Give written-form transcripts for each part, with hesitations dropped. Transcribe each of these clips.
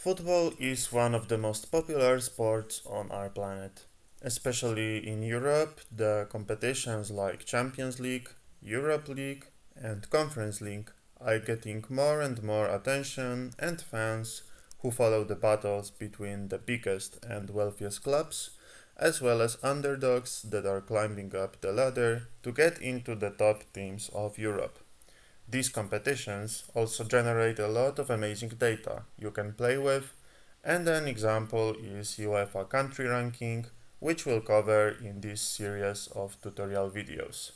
Football is one of the most popular sports on our planet. Especially in Europe, the competitions like Champions League, Europe League, and Conference League are getting more and more attention and fans who follow the battles between the biggest and wealthiest clubs, as well as underdogs that are climbing up the ladder to get into the top teams of Europe. These competitions also generate a lot of amazing data you can play with, and an example is UEFA Country Ranking, which we'll cover in this series of tutorial videos.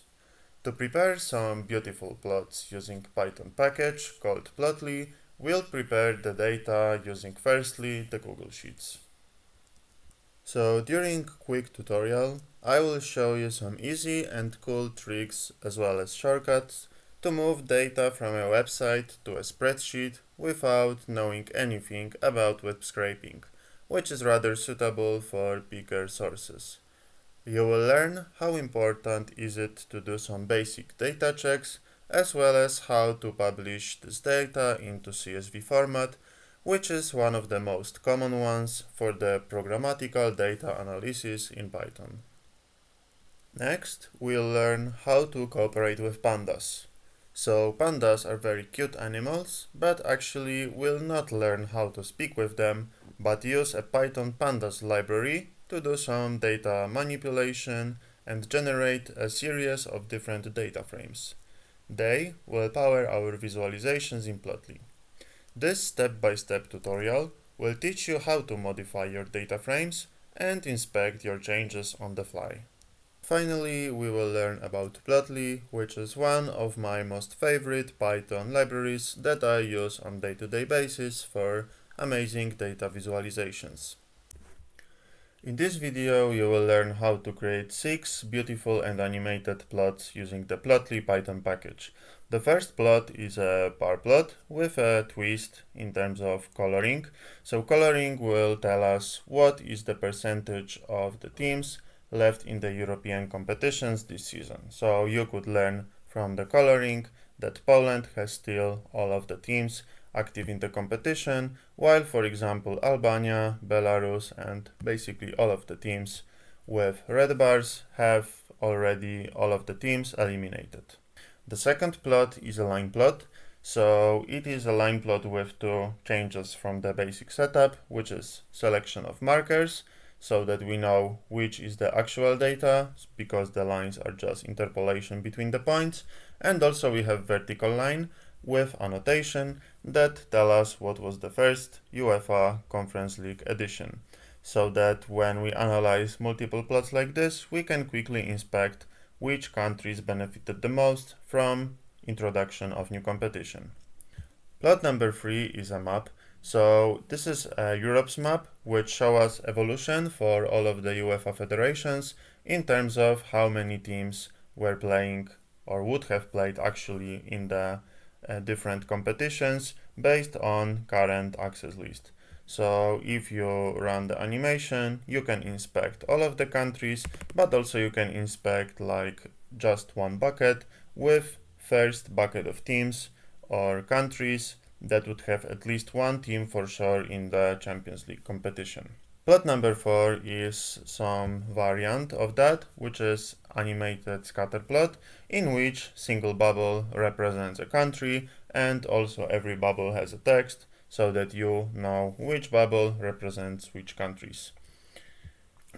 To prepare some beautiful plots using Python package called Plotly, we'll prepare the data using firstly the Google Sheets. So during quick tutorial, I will show you some easy and cool tricks as well as shortcuts to move data from a website to a spreadsheet without knowing anything about web scraping, which is rather suitable for bigger sources. You will learn how important is it to do some basic data checks, as well as how to publish this data into CSV format, which is one of the most common ones for the programmatical data analysis in Python. Next, we'll learn how to cooperate with pandas. So pandas are very cute animals, but actually we'll not learn how to speak with them, but use a Python pandas library to do some data manipulation and generate a series of different data frames. They will power our visualizations in Plotly. This step-by-step tutorial will teach you how to modify your data frames and inspect your changes on the fly. Finally, we will learn about Plotly, which is one of my most favorite Python libraries that I use on day-to-day basis for amazing data visualizations. In this video, you will learn how to create 6 beautiful and animated plots using the Plotly Python package. The first plot is a bar plot with a twist in terms of coloring. So coloring will tell us what is the percentage of the teams left in the European competitions this season. So you could learn from the coloring that Poland has still all of the teams active in the competition, while for example Albania, Belarus and basically all of the teams with red bars have already all of the teams eliminated. The second plot is a line plot. So it is a line plot with two changes from the basic setup, which is selection of markers, so that we know which is the actual data, because the lines are just interpolation between the points, and also we have vertical line with annotation that tell us what was the first UEFA Conference League edition, so that when we analyze multiple plots like this, we can quickly inspect which countries benefited the most from introduction of new competition. Plot number 3 is a map. So this is Europe's map, which shows us evolution for all of the UEFA federations in terms of how many teams were playing or would have played actually in the different competitions based on current access list. So if you run the animation, you can inspect all of the countries, but also you can inspect like just one bucket with first bucket of teams or countries that would have at least one team for sure in the Champions League competition. Plot number 4 is some variant of that, which is animated scatter plot, in which single bubble represents a country and also every bubble has a text, so that you know which bubble represents which countries.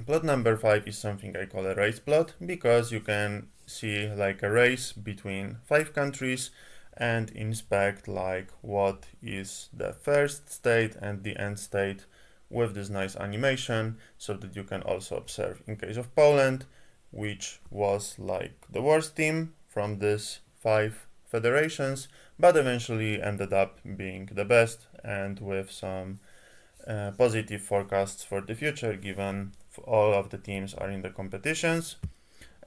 Plot number 5 is something I call a race plot, because you can see like a race between 5 countries and inspect like what is the first state and the end state with this nice animation, so that you can also observe in case of Poland, which was like the worst team from these 5 federations, but eventually ended up being the best and with some positive forecasts for the future, given all of the teams are in the competitions.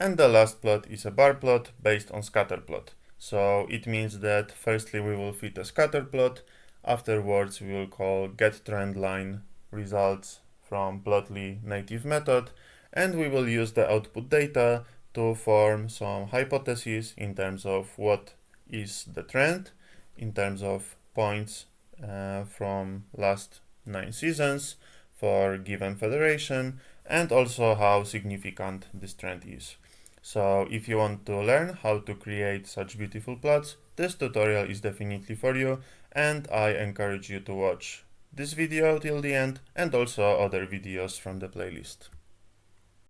And the last plot is a bar plot based on scatter plot. So it means that firstly we will fit a scatter plot, afterwards we will call getTrendLine results from Plotly native method, and we will use the output data to form some hypotheses in terms of what is the trend in terms of points from last 9 seasons for given federation, and also how significant this trend is. So if you want to learn how to create such beautiful plots, this tutorial is definitely for you, and I encourage you to watch this video till the end and also other videos from the playlist.